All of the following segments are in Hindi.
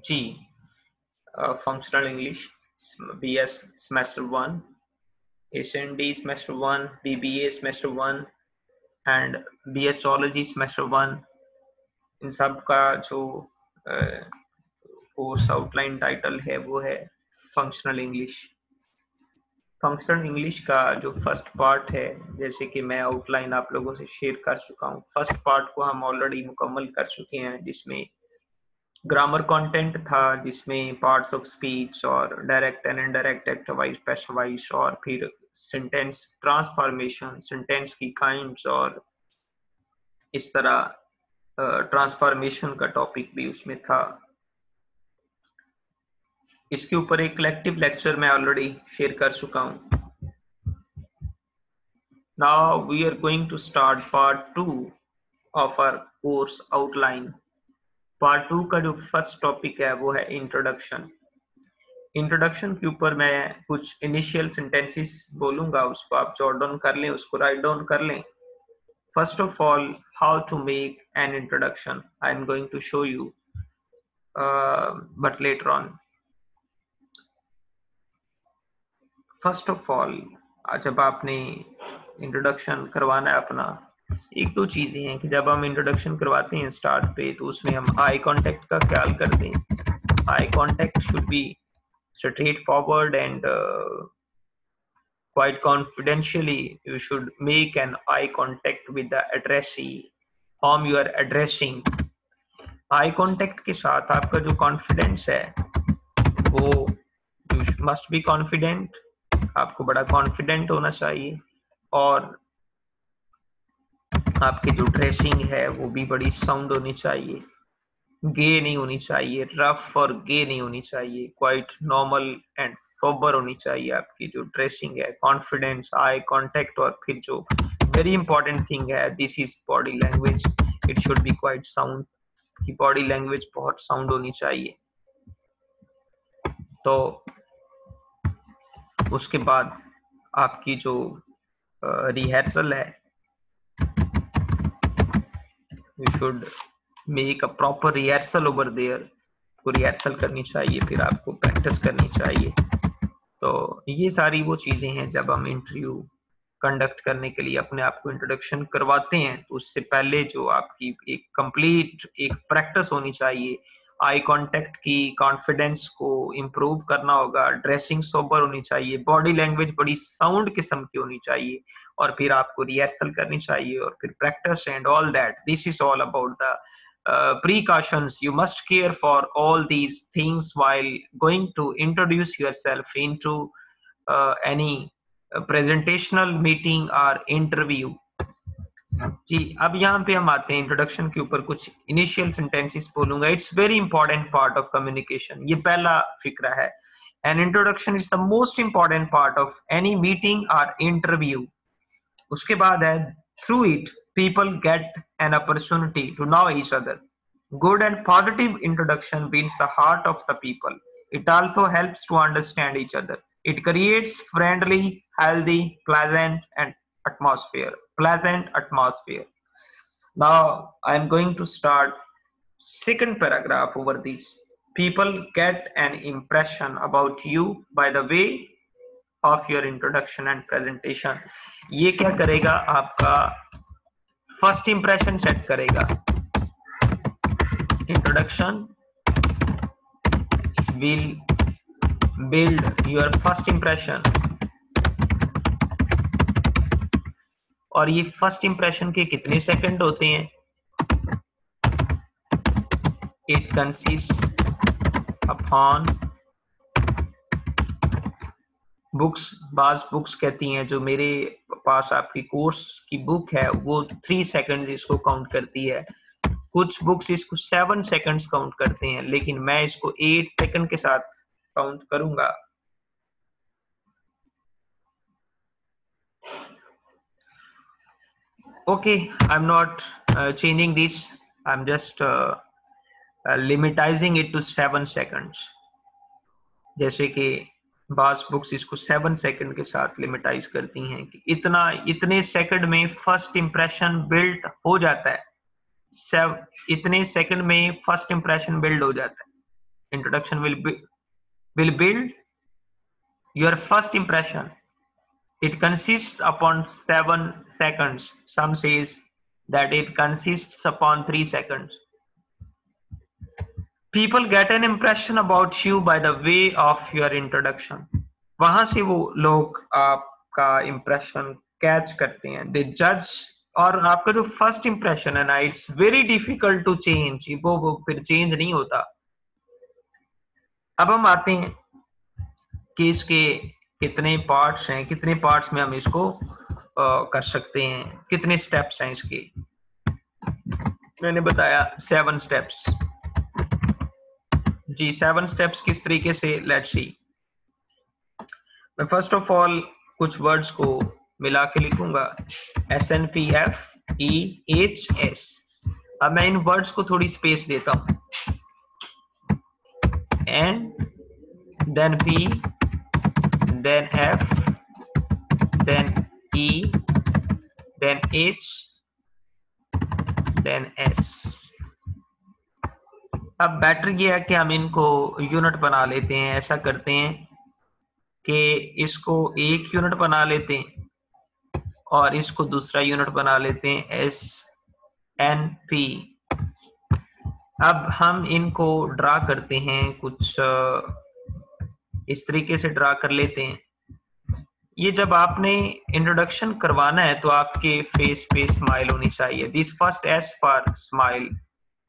Ji, functional English, BS semester 1, SND semester 1, BBA semester 1 and बीएसओलॉजी सेमेस्टर 1। इन सब का जो कोर्स आउटलाइन टाइटल है वो है फंक्शनल इंग्लिश। फंक्शनल इंग्लिश का जो फर्स्ट पार्ट है, जैसे कि मैं आउटलाइन आप लोगों से शेयर कर चुका हूँ, फर्स्ट पार्ट को हम ऑलरेडी मुकम्मल कर चुके हैं, जिसमें ग्रामर कंटेंट था, जिसमें पार्ट्स ऑफ स्पीच और direct and indirect active voice, passive voice, और फिर सेंटेंस ट्रांसफॉर्मेशन, सेंटेंस की काइंड्स, और इस तरह ट्रांसफॉर्मेशन का टॉपिक भी उसमें था। इसके ऊपर एक कलेक्टिव लेक्चर मैं ऑलरेडी शेयर कर चुका हूँ। Now we are going to start part 2 of our course outline. Part 2 का जो फर्स्ट टॉपिक है वो है इंट्रोडक्शन। इंट्रोडक्शन के ऊपर मैं कुछ इनिशियल सेंटेंसेस बोलूंगा, उसको आप जॉट डाउन कर लें, उसको राइट डाउन कर लें। First of all, how to make an introduction I am going to show you, but later on. First of all, जब आपने इंट्रोडक्शन करवाना है अपना, एक दो चीजें हैं कि जब हम इंट्रोडक्शन करवाते हैं स्टार्ट पे, तो उसमें हम आई कांटेक्ट का ख्याल करते हैं। Eye contact should be straight forward and quite confidentially. You should make an eye contact with the addressee whom you are addressing. Eye contact के साथ आपका जो कॉन्फिडेंस है वो यू मस्ट बी कॉन्फिडेंट, आपको बड़ा कॉन्फिडेंट होना चाहिए, और आपकी जो ड्रेसिंग है वो भी बड़ी साउंड होनी चाहिए, गे नहीं होनी चाहिए, रफ और गे नहीं होनी चाहिए, क्वाइट नॉर्मल एंड सोबर होनी चाहिए आपकी जो ड्रेसिंग है। कॉन्फिडेंस, आई कांटेक्ट, और फिर जो वेरी इंपॉर्टेंट थिंग है, this is body language, it should be quite sound, की बॉडी लैंग्वेज बहुत साउंड होनी चाहिए। तो उसके बाद आपकी जो रिहर्सल है, you should make a proper rehearsal over there, को रिहर्सल करनी चाहिए, फिर आपको प्रैक्टिस करनी चाहिए। तो ये सारी वो चीजें हैं, जब हम इंटरव्यू कंडक्ट करने के लिए अपने आप को इंट्रोडक्शन करवाते हैं, तो उससे पहले जो आपकी एक कंप्लीट एक प्रैक्टिस होनी चाहिए। आई कांटेक्ट की, कॉन्फिडेंस को इम्प्रूव करना होगा, ड्रेसिंग सोबर होनी चाहिए, बॉडी लैंग्वेज बड़ी साउंड किस्म की होनी चाहिए, और फिर आपको रिहर्सल करनी चाहिए, और फिर practice and all that. This is all about the precautions. You must care for all these things while going to introduce yourself into any presentational meeting or interview. जी, अब यहाँ पे हम आते हैं इंट्रोडक्शन के ऊपर, कुछ इनिशियल सेंटेंसेस बोलूंगा। It's very important part of communication, ये पहला फिक्रा है। An introduction is the most important part of any meeting और इंटरव्यू। उसके बाद है, through it people get an opportunity to know each other. Good and positive introduction wins the heart of the people. It also helps to understand each other. It creates friendly, healthy, pleasant and atmosphere. Pleasant atmosphere. Now I am going to start second paragraph over this. People get an impression about you by the way of your introduction and presentation. ये क्या करेगा, आपका फर्स्ट इंप्रेशन सेट करेगा। Introduction will build your first impression, और ये फर्स्ट इंप्रेशन के कितने सेकंड होते हैं? It consist upon books. बाज बुक्स कहती हैं, जो मेरे पास आपकी कोर्स की बुक है वो 3 सेकंड्स इसको काउंट करती है, कुछ बुक्स इसको 7 सेकंड्स काउंट करते हैं, लेकिन मैं इसको 8 सेकंड के साथ काउंट करूंगा। Okay, I am not changing this, I am just limitizing it to 7 seconds. जैसे कि बास बुक्स इसको 7 सेकंड के साथ लिमिटाइज करती हैं कि इतने सेकंड में फर्स्ट इंप्रेशन बिल्ड हो जाता है, इतने सेकंड में फर्स्ट इंप्रेशन बिल्ड हो जाता है। Introduction will build your first impression. It consists upon 7 seconds. Some says that it consists upon 3 seconds. People get an impression about you by the way of your introduction. वहां से वो लोग आपका impression catch करते हैं. They judge, और आपका जो first impression है ना, it's very difficult to change. वो फिर change नहीं होता. अब हम आते हैं कि इसके कितने पार्ट्स हैं, कितने पार्ट्स में हम इसको कर सकते हैं, कितने स्टेप्स हैं इसके. मैंने बताया 7 स्टेप्स. जी 7 स्टेप्स किस तरीके से, लेट्स सी. मैं फर्स्ट ऑफ ऑल कुछ वर्ड्स को मिला के लिखूंगा, SNPFEHS. अब मैं इन वर्ड्स को थोड़ी स्पेस देता हूं. N, then P, then F, then E, then H, then S. अब बेटर ये है कि हम इनको यूनिट बना लेते हैं. ऐसा करते हैं कि इसको एक यूनिट बना लेते हैं और इसको दूसरा यूनिट बना लेते हैं, SNP. अब हम इनको ड्रा करते हैं, कुछ इस तरीके से ड्रा कर लेते हैं. ये जब आपने इंट्रोडक्शन करवाना है तो आपके फेस पे स्माइल होनी चाहिए. This first S for smile.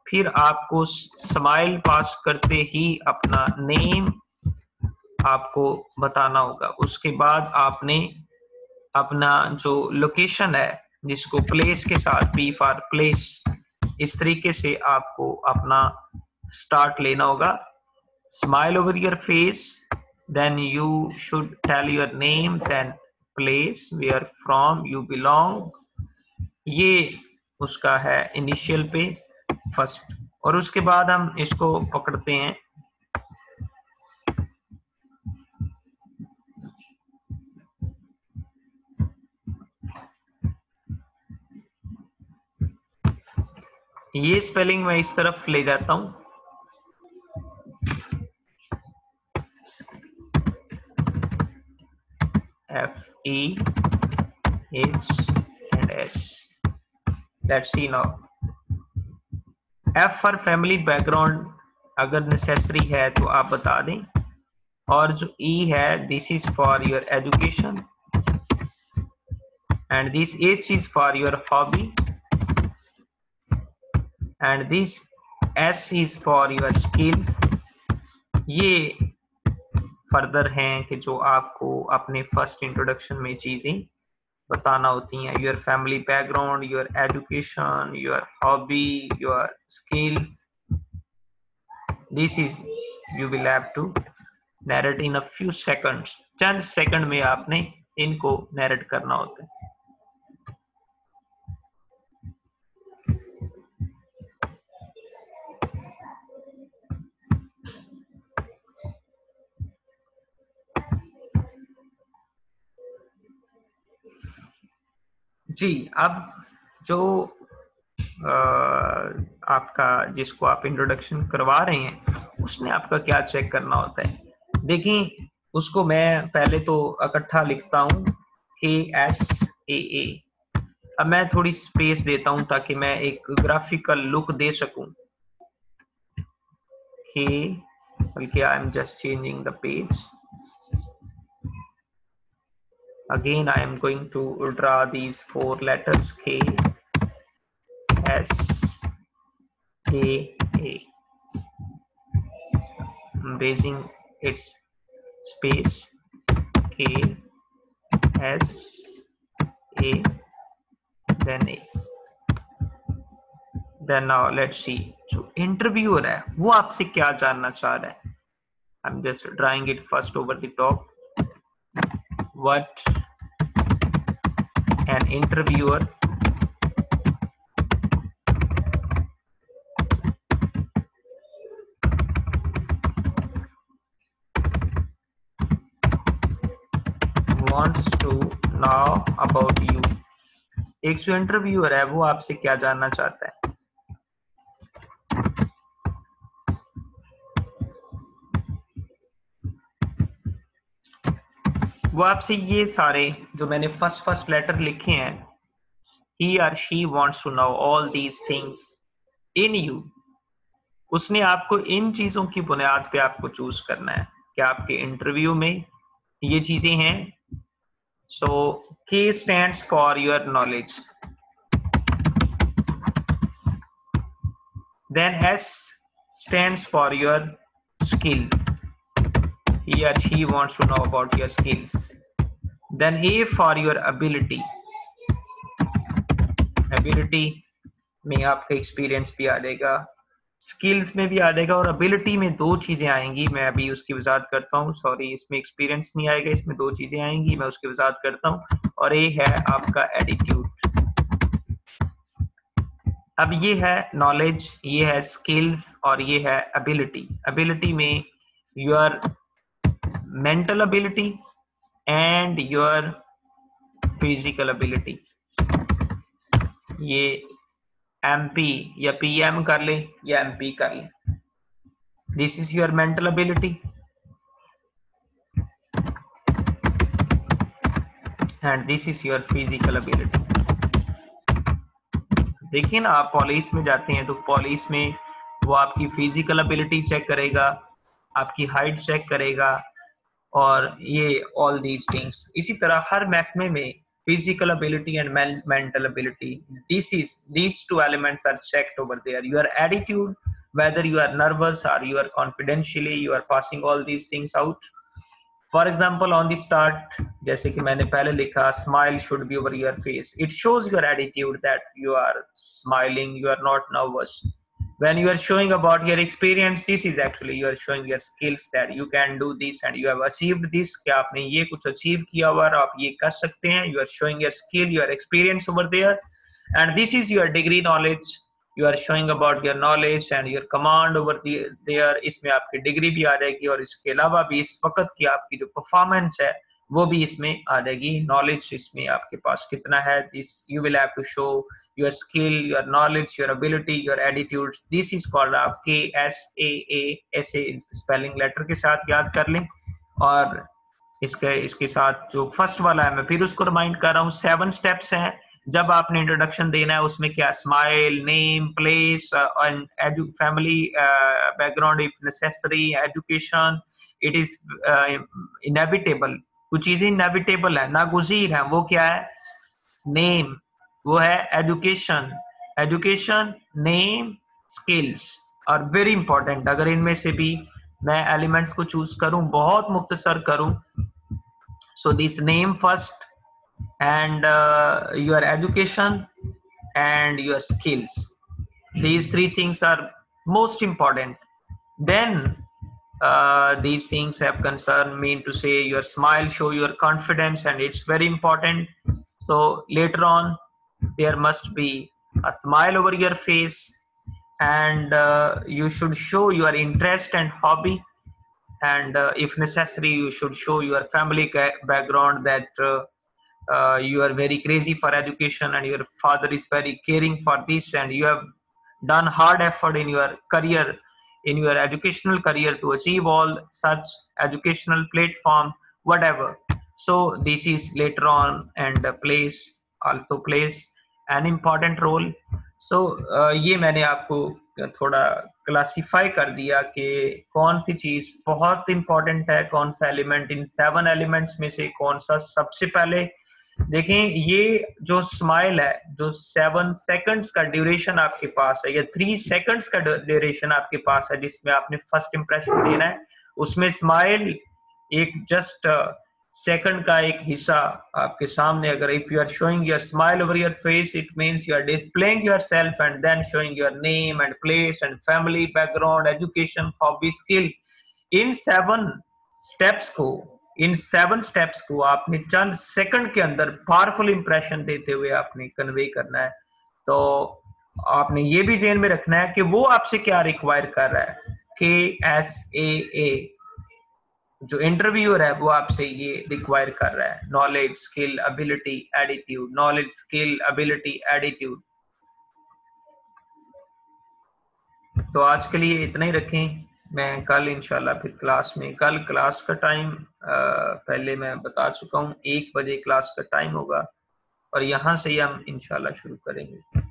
फिर आपको स्माइल पास करते ही अपना नेम आपको बताना होगा. उसके बाद आपने अपना जो लोकेशन है, जिसको प्लेस के साथ P फॉर प्लेस, इस तरीके से आपको अपना स्टार्ट लेना होगा. Smile over your face, then you should tell your name, then place where from you belong. ये उसका है इनिशियल पे फर्स्ट. और उसके बाद हम इसको पकड़ते हैं. ये स्पेलिंग मैं इस तरफ ले जाता हूं. FEH and S. Let's see now. F for family background, अगर नेसेसरी है तो आप बता दें. और जो E है, this is for your education, and this H is for your hobby, and this S is for your skills. ये फर्दर हैं कि जो आपको अपने फर्स्ट इंट्रोडक्शन में चीजें बताना होती हैं. Your family background, your education, your hobby, your skills. This is you will have to narrate in a few seconds. चंद सेकंड में आपने इनको नैरेट करना होता है. जी अब जो आपका, जिसको आप इंट्रोडक्शन करवा रहे हैं, उसने आपका क्या चेक करना होता है. देखिए उसको मैं पहले तो इकट्ठा लिखता हूं, KSAA. अब मैं थोड़ी स्पेस देता हूं ताकि मैं एक ग्राफिकल लुक दे सकूं. बल्कि आई am just changing the page. Again, I am going to draw these 4 letters, K, S, A, A. I'm raising its space, K, S, A, then A. Then now let's see. जो interviewer है वो आपसे क्या जानना चाह रहा है. I'm just drawing it first over the top. What an interviewer wants to know about you. एक जो इंटरव्यूअर है वो आपसे क्या जानना चाहता है. वो आपसे ये सारे जो मैंने फर्स्ट लेटर लिखे हैं, he or she wants to know all these things in you, उसने आपको इन चीजों की बुनियाद पे आपको चूज करना है कि आपके इंटरव्यू में ये चीजें हैं. सो K stands for your knowledge, then S stands for your skills, he or she wants to know about your skills, then A for your ability, ability में आपका एक्सपीरियंस भी आ जाएगा, स्किल्स में भी आ जाएगा, और एबिलिटी में दो चीजें आएंगी, मैं अभी उसकी वजाहत करता हूँ. सॉरी, इसमें एक्सपीरियंस नहीं आएगा, इसमें दो चीजें आएंगी, मैं उसकी वजाहत करता हूँ. और ये है आपका एटीट्यूड. अब ये है नॉलेज, ये है स्किल्स, और ये है एबिलिटी. एबिलिटी में your mental ability and your physical ability. ये एमपी या पीएम कर ले या एमपी कर ले. This is your mental ability and this is your physical ability. देखिए ना, आप पॉलिस में जाते हैं तो पॉलिस में वो आपकी फिजिकल एबिलिटी चेक करेगा, आपकी हाइट चेक करेगा, और ये ऑल दीज थिंग्स. इसी तरह हर महकमे में physical ability and mental ability, these two elements are checked over there. Your attitude, whether you are nervous or you are confidentially you are passing all these things out. For example, on the start, जैसे कि मैंने पहले लिखा, smile should be over your face. It shows your attitude that you are smiling, you are not nervous. When you are showing about your experience, this is actually you are showing your skills that you can do this and you have achieved this. कि आपने ये कुछ achieve किया हुआ और आप ये कर सकते हैं. You are showing your skill, your experience over there, and this is your degree knowledge. You are showing about your knowledge and your command over there. इसमें आपकी डिग्री भी आ जाएगी, और इसके अलावा भी इस वक्त की आपकी जो परफॉर्मेंस है वो भी इसमें आ जाएगी. नॉलेज इसमें आपके पास कितना है, this you will have to show your skill, your knowledge, your ability, your attitudes. This is called आप KSAA, ऐसे स्पेलिंग लेटर के साथ याद कर लें. और इसके साथ जो फर्स्ट वाला है मैं फिर उसको रिमाइंड कर रहा हूँ. 7 स्टेप्स हैं जब आपने इंट्रोडक्शन देना है. उसमें क्या, smile, name, place, family background if necessary, education. It is inevitable, कुछ चीजें इनएविटेबल है, नागुज़ीर है. वो क्या है, नेम, वो है एजुकेशन, नेम, स्किल्स. और वेरी इंपॉर्टेंट, अगर इनमें से भी मैं एलिमेंट्स को चूज करूं, बहुत मुख्तसर करूं, so this name first and your education and your skills. These 3 things are most important. Then these things have concern mean to say your smile show your confidence, and it's very important. So later on there must be a smile over your face, and you should show your interest and hobby, and if necessary you should show your family background, that you are very crazy for education and your father is very caring for this, and you have done hard effort in your career, in your educational career, to achieve all such educational platform, whatever. So this is later on, and place also plays an important role. So ये मैंने आपको थोड़ा क्लासिफाई कर दिया कि कौन सी चीज बहुत इंपॉर्टेंट है, कौन सा एलिमेंट इन 7 एलिमेंट्स में से कौन सा सबसे पहले. देखें, ये जो स्माइल है, जो 7 सेकंड्स का ड्यूरेशन आपके पास है, या 3 सेकंड्स का ड्यूरेशन आपके पास है, जिसमें आपने फर्स्ट इंप्रेशन देना है, उसमें स्माइल एक जस्ट सेकंड का एक हिस्सा आपके सामने. अगर if you are showing your smile over your face, it means you are displaying yourself and then showing your name and place and family background, education, hobby, skill. इन 7 स्टेप्स को आपने चंद सेकंड के अंदर पावरफुल इंप्रेशन देते हुए आपने कन्वे करना है. तो आपने ये भी ध्यान में रखना है कि वो आपसे क्या रिक्वायर कर रहा है. KSAA, जो इंटरव्यूअर है वो आपसे ये रिक्वायर कर रहा है, knowledge, skill, ability, attitude. Knowledge, skill, ability, attitude. तो आज के लिए इतना ही रखें. मैं कल इंशाल्लाह फिर क्लास में, कल क्लास का टाइम पहले मैं बता चुका हूँ, 1 बजे क्लास का टाइम होगा और यहाँ से ही हम इंशाल्लाह शुरू करेंगे।